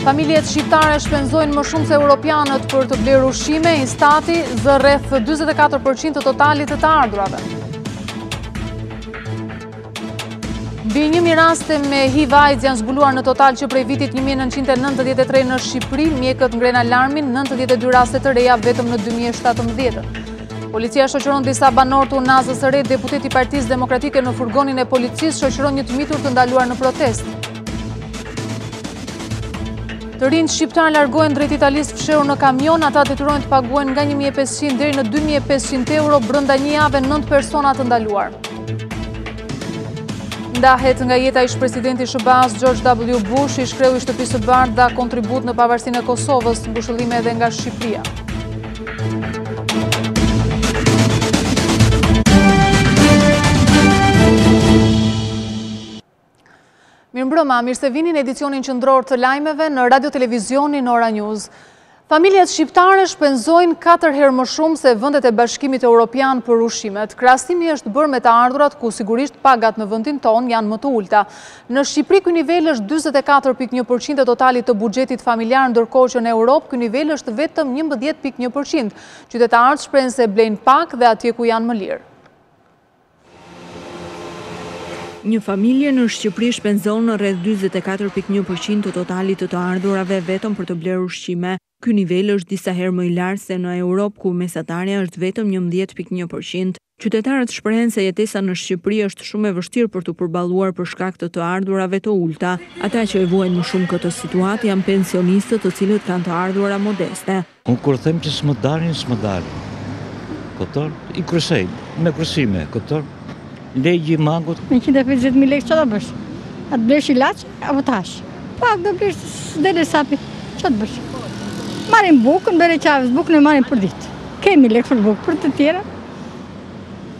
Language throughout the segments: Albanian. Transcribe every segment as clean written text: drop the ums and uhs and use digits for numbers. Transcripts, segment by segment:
Familjet shqiptare shpenzojnë më shumë se europianët për të blerë ushqime, Instati zë rreth 44% të totalit të ardhurave. Mbi 1000 raste me HIV/AIDS janë zbuluar në total që prej vitit 1993 në Shqipëri, mjekët ngren alarmin, 92 raste të reja vetëm në 2017. Policia shoqëron disa banor të Unazës së Re, deputeti i Partisë Demokratike në furgonin e policisë shoqëron një të mitur të ndaluar në protestë. Të rinjt shqiptar largohen drejt Italisë fshehur në kamion, ata detyrohen të paguajnë nga 1500 deri në 2500 euro brenda një jave 9 persona të ndaluar. Ndahet nga jeta ish-presidenti SBA-s George W. Bush, ish-kreu i Shtëpisë së Bardhë dha kontribut në pavarësinë e Kosovës, mbushëllime edhe nga Shqipëria. Mirëmbrëma, mirë se vini në edicionin qendror të lajmeve në radio-televizionin Ora News. Familjet shqiptare shpenzojnë 4 herë më shumë se vendet e Bashkimit Evropian për ushqimet. Krahasimi është bërë me të ardhurat ku sigurisht pagat në vendin tonë janë më të ulta. Në Shqipëri ky nivel është 44.1% e totalit të buxhetit familjar, ndërkohë që në Europë ky nivel është vetëm 11.1%. Qytetarët shprehin se blejnë pak dhe atje ku janë më lirë. Një familje në Shqipëri shpenzon në rreth 44.1% të totalit të ardhurave vetëm për të blerë ushqime. Ky nivel është disa herë më i lartë se në Europë ku mesatarja është vetëm 11.1%. Qytetarët shprehen se jetesa në Shqipëri është shumë e vështirë për të përballuar për shkak të ardhurave të ulta. Ata që e vuajnë më shumë këtë situatë janë pensionistët të cilët kanë të ardhura modeste. Unë kur them që s'më dalin. Këtor, i kryesej, me kryesime, këtor. Legji mangut. 150.000 lekë që do bësh? A të blesh ilaç, apo tash? Pak do blesh dele sapi, që të bësh? Marim bukën, bere qavës, bukën e marim për ditë. Kemi lekë për bukë, për të tjera.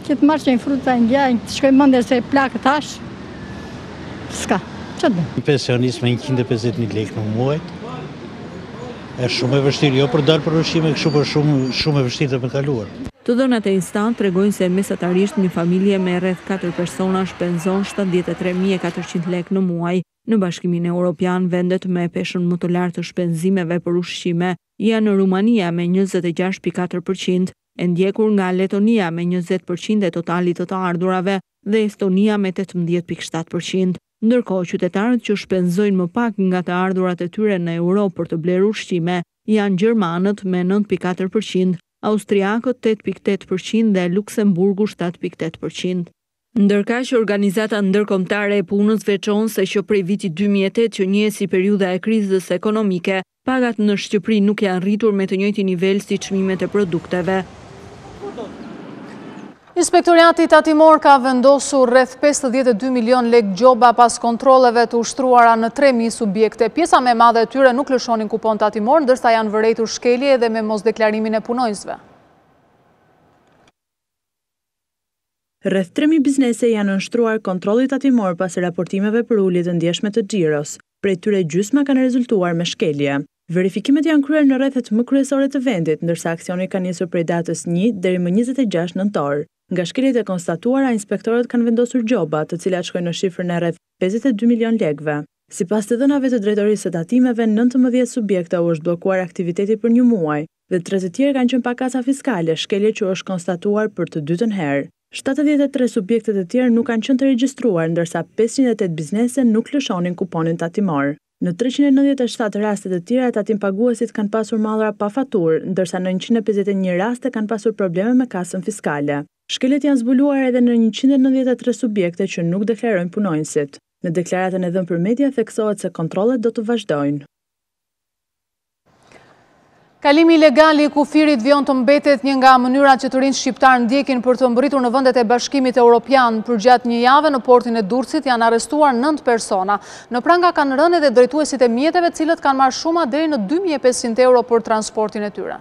Që të marrë që një fruta në gjaj, të shkoj mëndër se plakë tash. Ska, që të bësh? Një pensionist me 150.000 lekë në muajt. Është shumë e vështirë, jo për dalë për ushqime, shumë e vështirë të me kaluar. Të dhënat e Instant tregojnë se mesatarisht një familje me rreth 4 persona shpenzon 73.400 lekë në muaj. Në Bashkimin Evropian, vendet me peshën më të lartë të shpenzimeve për ushqime janë Rumania me 26.4%, e ndjekur nga Letonia me 20% e totalit të ardhurave dhe Estonia me 18.7%. Ndërkohë, qytetarët që shpenzojnë më pak nga të ardhurat e tyre në Europë për të blerë ushqime janë Gjermanët me 9.4%, Austriakët 8.8% dhe Luksemburgu 7.8%. Ndërkaq që Organizata Ndërkombëtare e Punës veçon se që prej vitit 2008 që njihej si periudha e krizës ekonomike, pagat në Shqipëri nuk janë rritur me të njëjtin nivel si çmimet e produkteve. Inspektoriati tatimor ka vendosur rreth 52 milion lekë gjoba pas kontrolleve të ushtruara në 3.000 subjekte. Pjesa më e madhe e tyre nuk lëshonin kupon tatimor, ndërsa janë vërejtur shkelje edhe me mosdeklarimin e punonjësve. Rreth 3.000 biznese janë nënshtruar kontrollit tatimor pas raportimeve për ulje të ndjeshme të xhiros. Prej tyre gjysma kanë rezultuar me shkelje. Verifikimet janë kryer në rrethet më kryesore të vendit, ndërsa aksioni ka nisur prej datës 1 deri më 26 nëntor. Nga shkeljet e konstatuara, inspektorët kanë vendosur gjoba, të cilat shkojnë në shifrën e rreth 52 milion lekëve. Sipas të dhënave të drejtorisë së tatimeve, 19 subjekte u është bllokuar aktiviteti për një muaj dhe 3 të tjerë kanë qenë pakasa fiskale, shkelje që është konstatuar për të dytën herë. 73 subjekte të tjerë nuk kanë qenë të regjistruar, ndërsa 508 biznese nuk lëshonin kuponin tatimor. Në 397 raste të tjera, tatim paguesit kanë pasur mallra pa faturë, ndërsa në 151 raste kanë pasur probleme me kasën fiskale. Shkeljet janë zbuluar edhe në 193 subjekte që nuk deklarojnë punonjësit. Në deklaratën e dhënë për media theksohet se kontrollet do të vazhdojnë. Kalimi ilegal i kufirit vion të mbetet një nga mënyrat që të rinjt shqiptar ndjekin për të mbërritur në vendet e Bashkimit Evropian. Përgjatë një jave në portin e Durrësit janë arrestuar 9 persona. Në pranga kanë rënë edhe drejtuesit e mjeteve, cilët kanë marrë shuma deri në 2.500 euro për transportin e tyre.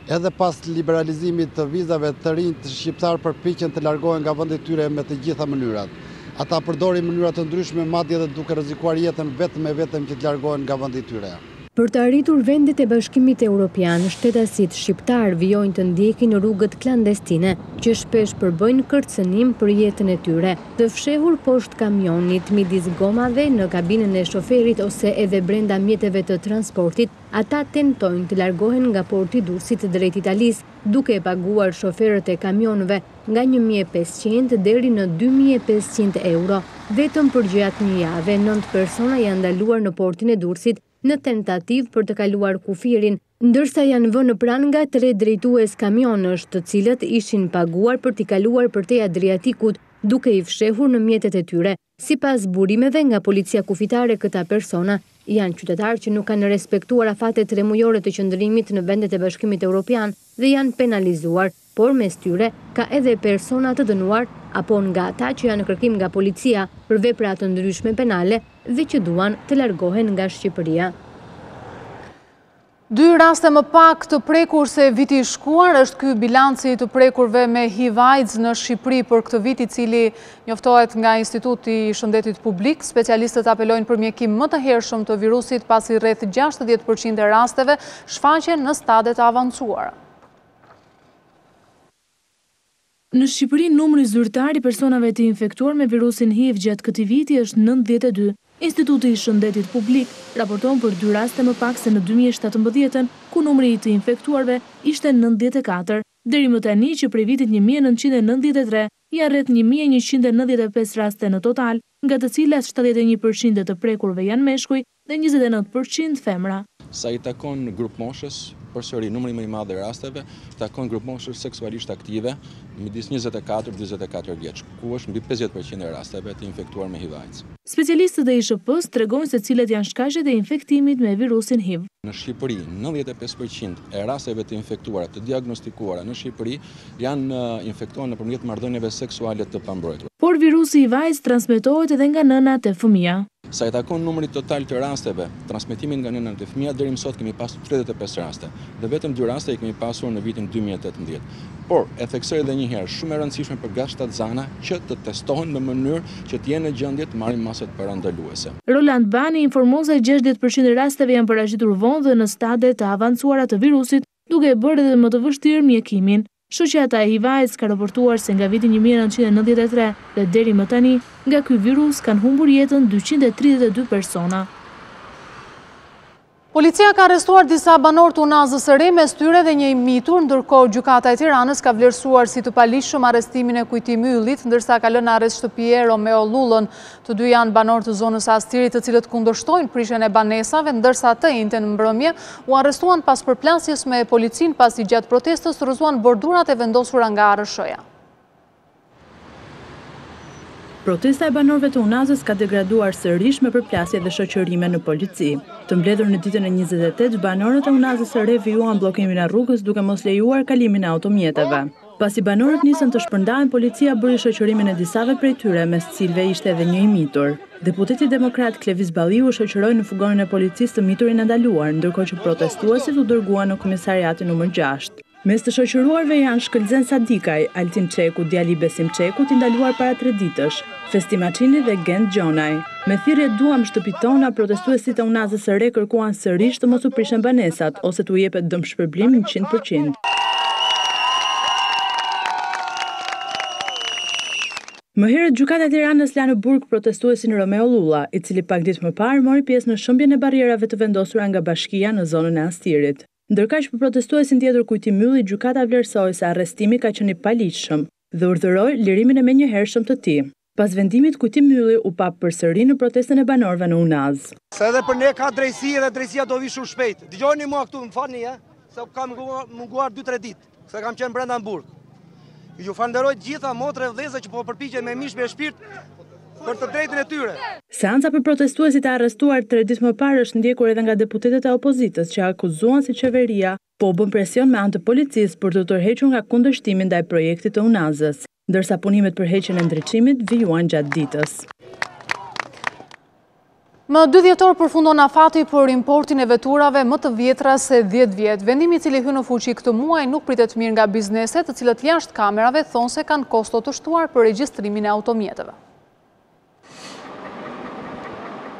Edhe pas liberalizimit të vizave, të rinjt shqiptar përpiqen të largohen nga vendet e tyre me të gjitha mënyrat. Ata përdorin mënyra të ndryshme, madje edhe duke rrezikuar jetën vetëm që të largohen nga vendi i tyre. Për të arritur vendet e Bashkimit Evropian, shtetasit shqiptar vijojnë të ndjekin rrugët klandestine, që shpesh përbëjnë kërcënim për jetën e tyre. Të fshehur poshtë kamionit, midis gomave, në kabinën e shoferit ose edhe brenda mjeteve të transportit, ata tentojnë të largohen nga porti Durrësit drejt Italisë, duke paguar shoferët e kamionëve nga 1.500 deri në 2.500 euro. Vetëm për gjatë një jave, 9 persona janë ndaluar në portin e Durrësit në tentativë për të kaluar kufirin, ndërsa janë vënë pranë nga 3 drejtues kamionësh, të cilët ishin paguar për t'i kaluar përtej Adriatikut, duke i fshehur në mjetet e tyre. Sipas burimeve nga policia kufitare, këta persona janë qytetarë që nuk kanë respektuar afatet 3 mujore të qëndrimit në vendet e Bashkimit Evropian dhe janë penalizuar, por mes tyre ka edhe persona të dënuar apo nga ata që janë në kërkim nga policia për vepra të ndryshme penale dhe që duan të largohen nga Shqipëria. 2 raste më pak të prekur se viti i shkuar është ky bilanci të prekurve me HIV/AIDS në Shqipëri për këtë vit, i cili njoftohet nga Instituti i Shëndetit Publik. Specialistët apelojnë për mjekim më të hershëm të virusit, pasi rreth 60% e rasteve shfaqen në stade të avancuara. Në Shqipëri, numri zyrtar i personave të infektuar me virusin HIV gjatë këtij viti është 92. Instituti i Shëndetit Publik raporton për 2 raste më pak se në 2017, ku numri i të infektuarve ishte 94, deri më tani që prej vitit 1993 janë rreth 1195 raste në total, nga të cilat 71% të prekurve janë meshkuj dhe 29% femra. Sa i takon grup moshës, përsëri numri më i madh i rasteve takon grup moshës seksualisht aktive midis 24-44 vjeç, ku është mbi 50% e rasteve të infektuar me HIV/AIDS. Specialistët e ISHP-s tregojnë se cilat janë shkaqet e infektimit me virusin HIV. Në Shqipëri, 95% e rasteve të infektuara, të diagnostikuara në Shqipëri janë infektuar nëpërmjet marrëdhënieve seksuale të pambrojtura. Por virusi HIV/AIDS transmetohet edhe nga nënat e fëmija. Sa i takon numrit total të rasteve, transmetimin nga nënat e fëmija, deri më sot kemi pasur 35 raste, dhe vetëm 2 raste i kemi pasur në vitin 2018. Por, e theksoj edhe një herë, shumë e rëndësishme për gat shtatzana që të testohen në mënyrë që të jenë në gjendje të marrin masat parandaluese. Roland Bani informon se 60% e rasteve janë paraqitur vonë dhe në stade të avancuara të virusit, duke e bërë edhe më të vështirë mjekimin. Shoqata e HIV/AIDS ka raportuar se nga viti 1993 dhe deri më tani, nga ky virus kanë humbur jetën 232 persona. Policia ka arrestuar disa banor të Unazës së Re, mes tyre dhe një i mitur, ndërkohë gjykata e Tiranës ka vlerësuar si të palishëm arrestimin e Kujtimyllit, ndërsa ka lënë arrest shtëpiero me Ollullën. Të dy janë banor të zonës Astirit, të cilët kundërshtojnë prishjen e banesave, ndërsa të njëjtën në mbrëmje u arrestuan pas përplasjes me policin, pasi gjatë protestës rrëzuan bordurat e vendosura nga ARSH-ja. Protesta e banorëve të Unazës ka degraduar sërish me përplasje dhe shoqërime në polici. Të mbledhur në ditën e 28, banorët e Unazës së Re vijuan bllokimin e rrugës duke mos lejuar kalimin e automjeteve. Pasi banorët nisën të shpërndahen, policia bëri shoqërimin e disave prej tyre, mes cilëve ishte edhe një i mitur. Deputeti demokrat Klevis Balliu shoqëroi në fugonin e policisë të miturin e ndaluar, ndërkohë që protestuesit u dërguan në komisariatin numër 6. Mes të shoqëruarve janë Shkëlzen Sadikaj, Altin Çeku, djali Besim Çeku, i ndaluar para 3 ditësh, Festi Maçini dhe Gent Gjonaj. Me thirrje duam shtëpitë tona, protestuesit e Unazës së Re kërkuan sërish të mos u prishen banesat ose t'u jepet dëmshpërblim 100%. Më herët gjykata e Tiranës la në burg protestuesin Romeo Lulla, i cili pak ditë më parë mori pjesë në shëmbjen e barrierave të vendosura nga bashkia në zonën e Astirit. Ndërkaq për protestuesin tjetër Kujtimylli, gjykata vlerësoi se arrestimi ka qenë i paligjshëm dhe urdhëroi lirimin e menjëhershëm të tij. Pas vendimit, Kujtimylli u pa përsëri në protestën e banorëve në Unazë. Se edhe për ne ka drejtësi dhe drejtësia do vi shumë shpejt. Dëgjoni mua këtu, më falni, se kam munguar 2-3 ditë, se kam qenë brenda në burg. Ju falenderoj gjitha motre vëllezër që po përpiqen me mish me shpirt për të drejtën e tyre. Seanca për protestuesit e arrestuar 3 ditë më parë është ndjekur edhe nga deputetët e opozitës që akuzuan se qeveria po bën presion me anë të policisë për të tërhequr nga kundërshtimi ndaj projektit të Unazës, ndërsa punimet për heqjen e ndriçimit vijuan gjatë ditës. Më 2 dhjetor përfundon afati për importin e veturave më të vjetra se 10 vjet. Vendimi i cili hyn në fuqi këtë muaj nuk pritet mirë nga bizneset, të cilët jashtë kamerave thonë se kanë kosto të shtuar për regjistrimin e automjeteve.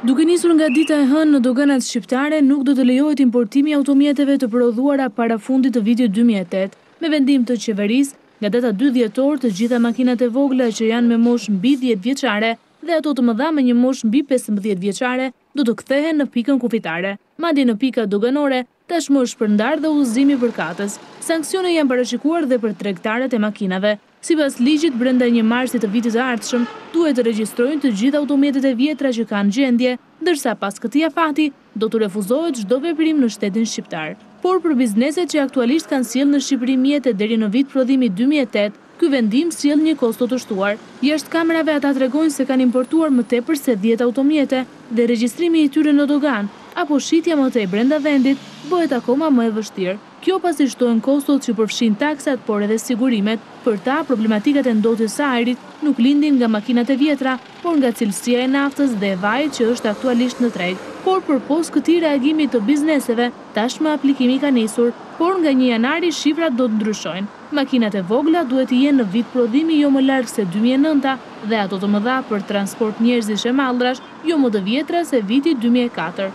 Duke nisur nga dita e hënë në doganat shqiptare, nuk do të lejohet importimi i automjeteve të prodhuara para fundit të vitit 2008. Me vendim të qeverisë, nga data 2 dhjetor, të gjitha makinat e vogla që janë me moshë mbi 10 vjeçare dhe ato të mëdha me një moshë mbi 15 vjeçare do të kthehen në pikën kufitare. Madje në pika doganore, tashmë është shpërndar dhe udhëzimi për katës. Sanksione janë parashikuar dhe për tregtarët e makinave. Sipas ligjit, brenda 1 marsit të vitit të ardhshëm, duhet të regjistrojnë të gjitha automjetet e vjetra që kanë gjendje, ndërsa pas këtij afati do të refuzohet çdo veprim në shtetin shqiptar. Por për bizneset që aktualisht kanë sjellë në Shqipëri mjete deri në vit prodhimi 2008, ky vendim sjell një kosto të shtuar. Jashtë kamerave ata tregojnë se kanë importuar më tepër se 10 automjete dhe regjistrimi i tyre në dogan apo shitja më tej brenda vendit bëhet akoma më e vështirë. Kjo pasi shtohen kostot që përfshin taksat, por edhe sigurimet. Për ta, problematikat e ndotjes së ajrit nuk lindin nga makinat e vjetra, por nga cilësia e naftës dhe e vajit që është aktualisht në treg. Por përpos këtij reagimi të bizneseve, tashmë aplikimi ka nisur, por nga 1 janari shifrat do të ndryshojnë. Makinat e vogla duhet të jenë në vit prodhimi jo më larg se 2009 dhe ato të mëdha për transport njerëzish e mallrash jo më të vjetra se viti 2004.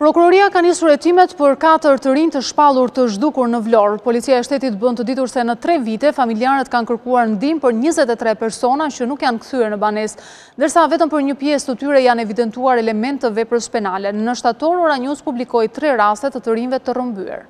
Prokuroria ka nisur hetimet për 4 të rinj të shpallur të zhdukur në Vlorë. Policia e shtetit bën të ditur se në 3 vite familjarët kanë kërkuar ndihmë për 23 persona që nuk janë kthyer në banesë, ndërsa vetëm për një pjesë të tyre janë evidentuar elementë të veprës penale. Në shtator, Ora News publikoi 3 raste të rinjve të rrëmbyer.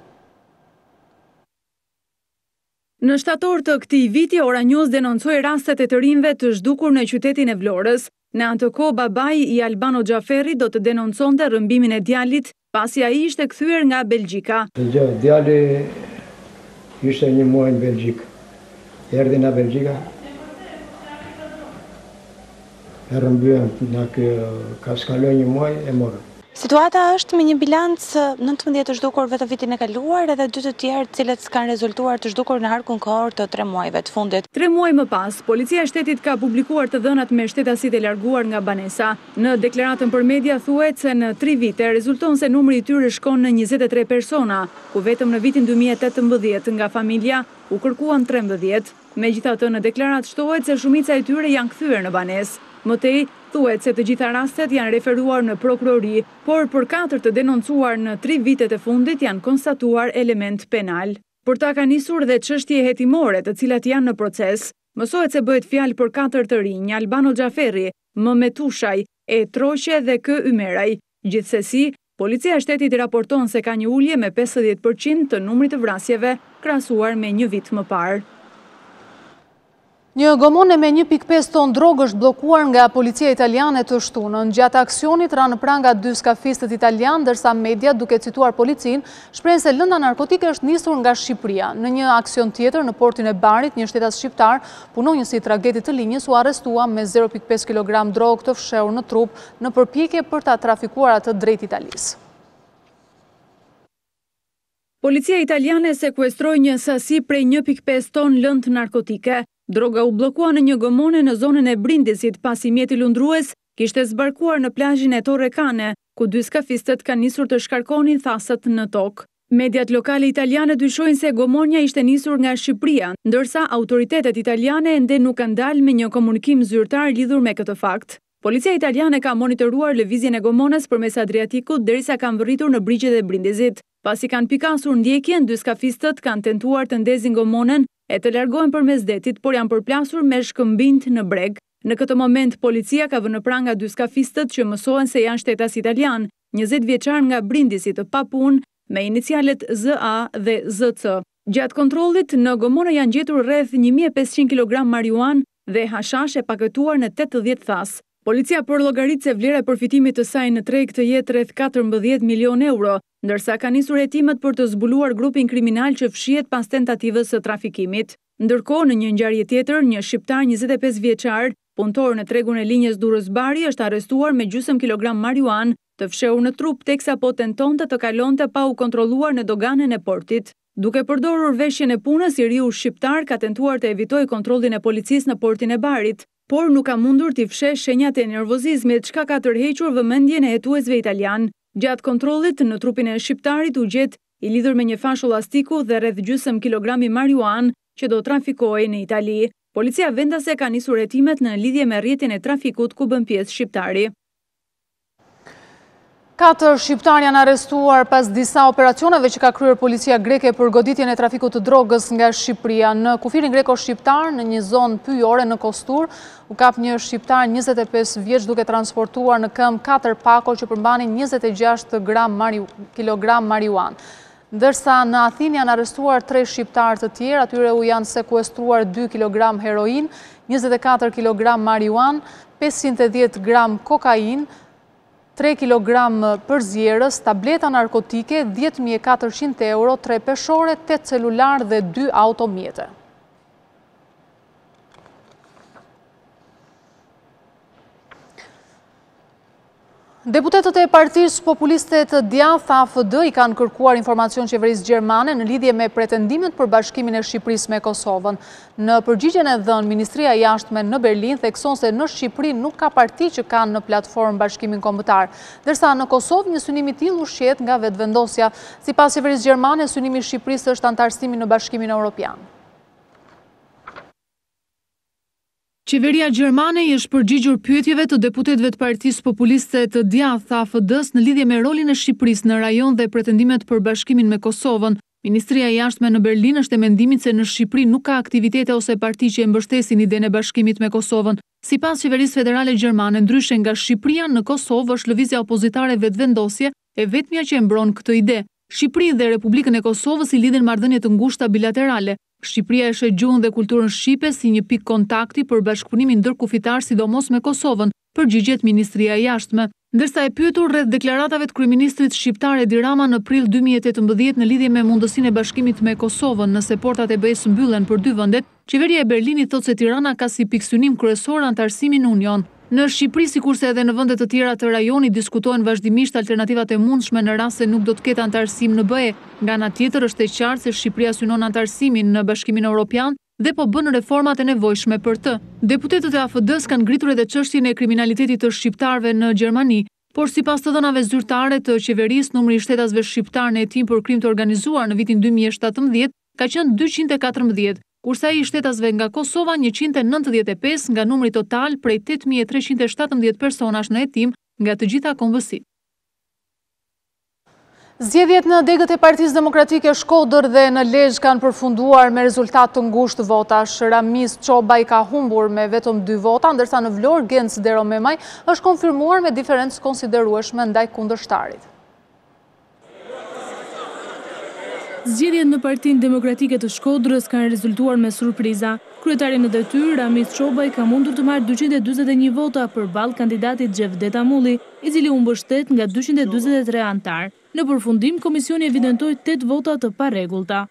Në shtator të këtij viti, Ora News denoncoi rastet e të rinjve të zhdukur në qytetin e Vlorës. Në anë të kohë, babai i Albano Xhaferi do të denonconte rrëmbimin e djalit pasi ai ishte kthyer nga Belgjika. Djali ishte 1 muaj në Belgjik. Erdhi nga Belgjika. E rrëmbyen nga ka skaloj 1 muaj e morën. Situata është me një bilanc 19 të zhdukurve të vitin e kaluar edhe 2 të tjerë cilët kanë rezultuar të zhdukur në harkun kohor të 3 muajve të fundit. 3 muaj më pas, policia e shtetit ka publikuar të dhënat me shtetasit e larguar nga banesa. Në deklaratën për media thuhet se në 3 vite rezulton se numri i tyre shkon në 23 persona, ku vetëm në vitin 2018 nga familja u kërkuan 13. Megjithatë, në deklaratë shtohet se shumica e tyre janë kthyer në banesë. Mëtej, thuhet se të gjitha rastet janë referuar në prokurori, por për 4 të denoncuar në 3 vitet e fundit janë konstatuar element penal. Por ta ka nisur dhe çështje hetimore të cilat janë në proces. Mësohet se bëhet fjalë për 4 të rinj, Albano Xhaferi, Metushaj, e Troqe dhe K. Ymeraj. Gjithsesi, policia e shtetit raporton se ka një ulje me 50% të numrit të vrasjeve krahasuar me një vit më parë. Një gomone me 1.5 ton drogë është blokuar nga policia italiane të shtunën. Gjatë aksionit ranë pranga 2 skafistët italian, ndërsa media, duke cituar policin, shprehen se lënda narkotike është nisur nga Shqipëria. Në një aksion tjetër në portin e Barit, një shtetas shqiptar, punonjësi i tragedit të linjës u arrestua me 0.5 kg drogë të fshehur në trup në përpjekje për ta trafikuar atë drejt Italisë. Policia italiane sekuestroi një sasi prej 1.5 ton lëndë narkotike. Droga u blokua në një gomone në zonën e Brindesit pasi mjeti lundrues kishte zbarkuar në plazhin e Torre Cane, ku 2 skafistët kanë nisur të shkarkonin thasët në tokë. Mediat lokale italiane dyshojnë se gomonja ishte nisur nga Shqipëria, ndërsa autoritetet italiane ende nuk kanë dalë me një komunikim zyrtar lidhur me këtë fakt. Policia italiane ka monitoruar lëvizjen e gomones përmes Adriatikut derisa kanë vërritur në brigjet e Brindezit. Pasi kanë pikasur ndjekjen, 2 skafistët kanë tentuar të ndezin gomonen e të largohen përmes detit, por janë përplasur me shkëmbind në breg. Në këtë moment, policia ka vënë në pranga 2 skafistët që mësohen se janë shtetas italian, 20 vjeçar nga Brindisi të papunë, me inicialet ZA dhe ZC. Gjatë kontrollit, në gomonë janë gjetur rreth 1500 kg marijuan dhe hashash e paketuar në 80 thas. Policia përllogarit se vlera e përfitimit të saj në treg të jetë rreth 14 milion euro, ndërsa ka nisur hetimet për të zbuluar grupin kriminal që fshihet pas tentativës së trafikimit. Ndërkohë, në një ngjarje tjetër, një shqiptar 25 vjeçar, punëtor në tregun e linjës Durrës-Bari, është arrestuar me gjysmë kilogram marijuan të fshehur në trup teksa po tentonte të kalonte pa u kontrolluar në doganën e portit. Duke përdorur veshjen e punës, i riu shqiptar ka tentuar të evitojë kontrollin e policisë në portin e Barit, por nuk ka mundur t'i fshehë shenjat e nervozizmit, çka ka tërhequr vëmendjen e hetuesve italian. Gjatë kontrollit në trupin e shqiptarit u gjet i lidhur me një fashull elastiku dhe rreth gjysmë kilogrami marijuan që do trafikohej në Itali. Policia vendase ka nisur hetimet në lidhje me rrjetin e trafikut ku bën pjesë shqiptari. 4 shqiptar janë arrestuar pas disa operacioneve që ka kryer policia greke për goditjen e trafikut të drogës nga Shqipëria. Në kufirin greko-shqiptar, në një zonë pyjore në Kostur, u kap një shqiptar 25 vjeç duke transportuar në këmbë 4 pako që përmbanin 26 kilogram marijuan. Ndërsa në Athinë janë arrestuar 3 shqiptar të tjerë, atyre u janë sekuestruar 2 kilogram heroin, 24 kilogram marijuan, 510 gram kokain, 3 kilogram përzierës, tableta narkotike, 10.400 euro, 3 peshore, 8 celular dhe 2 automjete. Deputetët e Partisë Populiste të Djath AFD i kanë kërkuar informacion qeverisë gjermane në lidhje me pretendimet për bashkimin e Shqipërisë me Kosovën. Në përgjigjen e dhënë, Ministria e Jashtme në Berlin thekson se në Shqipëri nuk ka parti që kanë në platformë bashkimin kombëtar, ndërsa në Kosovë një synim i tillë ushqet nga vetëvendosja. Sipas qeverisë gjermane, synimi i Shqipërisë është antarësimi në Bashkimin Evropian. Qeveria gjermane i është përgjigjur pyetjeve të deputetëve të Partisë Populiste të Djath AFD-s në lidhje me rolin e Shqipërisë në rajon dhe pretendimet për bashkimin me Kosovën. Ministria e Jashtme në Berlin është e mendimit se në Shqipëri nuk ka aktivitete ose parti që e mbështesin idenë e bashkimit me Kosovën. Sipas qeverisë federale gjermane, ndryshe nga Shqipëria, në Kosovë është lëvizja opozitare vetëvendosje e vetmja që e mbron këtë ide. Shqipëri dhe Republikën e Kosovës i lidhin marrëdhënie të ngushta bilaterale. Shqipëria e sheh gjuhën dhe kulturën shqipe si një pikë kontakti për bashkëpunimin ndërkufitar, sidomos me Kosovën, përgjigjet Ministria e Jashtme. Ndërsa e pyetur rreth deklaratave të kryeministrit shqiptar Edi Rama në prill 2018 në lidhje me mundësinë e bashkimit me Kosovën, nëse portat e BE-s mbyllen për 2 vendet, qeveria e Berlinit thotë se Tirana ka si pikë synim kryesor antarësimin në Union. Në Shqipëri, sikurse edhe në vendet të tjera të rajonit, diskutohen vazhdimisht alternativat e mundshme në rast se nuk do të ketë antarësim në BE. Nga ana tjetër, është e qartë se Shqipëria synon antarësimin në Bashkimin Evropian dhe po bën reformat e nevojshme për të. Deputetët e AFD-s kanë ngritur edhe çështjen e kriminalitetit të shqiptarëve në Gjermani, por sipas të dhënave zyrtare të qeverisë, numri i shtetasve shqiptar në hetim për krim të organizuar në vitin 2017 ka qenë 214. Kurse ai i shtetasve nga Kosova 195 nga numri total prej 8.317 personash në hetim nga të gjitha kombësit. Zgjedhjet në degët e Partisë Demokratike Shkodër dhe në Lezhë kanë përfunduar me rezultat të ngushtë votash. Ramiz Çobaj ka humbur me vetëm 2 vota, ndërsa në Vlorë Genc Dero Memaj është konfirmuar me diferencë konsiderueshme ndaj kundërshtarit. Zgjedhjet në Partinë Demokratike të Shkodrës kanë rezultuar me surpriza. Kryetari në detyrë, Ramiz Çobaj, ka mundur të marrë 241 vota përballë kandidatit Xhevdet Amulli, i cili u mbështet nga 243 antar. Në përfundim, komisioni evidentoi 8 vota të parregullta.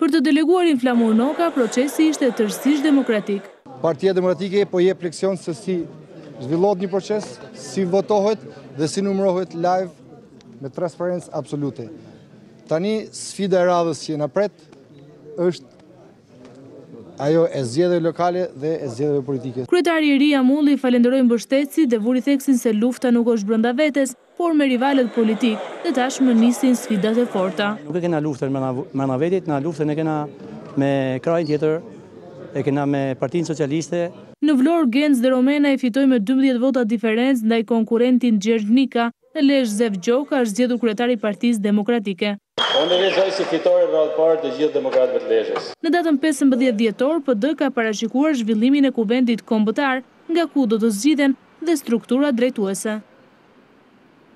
Për të deleguarin Flamur Noka, procesi ishte tërësisht demokratik. Partia Demokratike po jep leksion se si zhvillohet një proces, si votohet dhe si numërohet live me transparencë absolute. Tani sfida e radhës që na pret është ajo e zgjedhjeve lokale dhe e zgjedhjeve politike. Kryetari i ri Amulli falenderoi mbështetësit dhe vuri theksin se lufta nuk është brenda vetes, por me rivalët politik, dhe tashmë nisin sfidat e forta. Nuk e kena luftën me vetit, na luftën e kena me krajin tjetër, e kena me Partinë Socialiste. Në Vlorë Genc dhe Romena i fitoi me 12 vota diferencë ndaj konkurentin Gjergj Nika. Në Lezhë Zev Gjoka është zgjedhur kryetari i Partisë Demokratike. Unë vizoj si fitore radhëparë të gjithë demokratëve të Lezhës. Në datën 15 dhjetor, PD ka parashikuar zhvillimin e kuvendit kombëtar, nga ku do të zgjidhen dhe struktura drejtuese.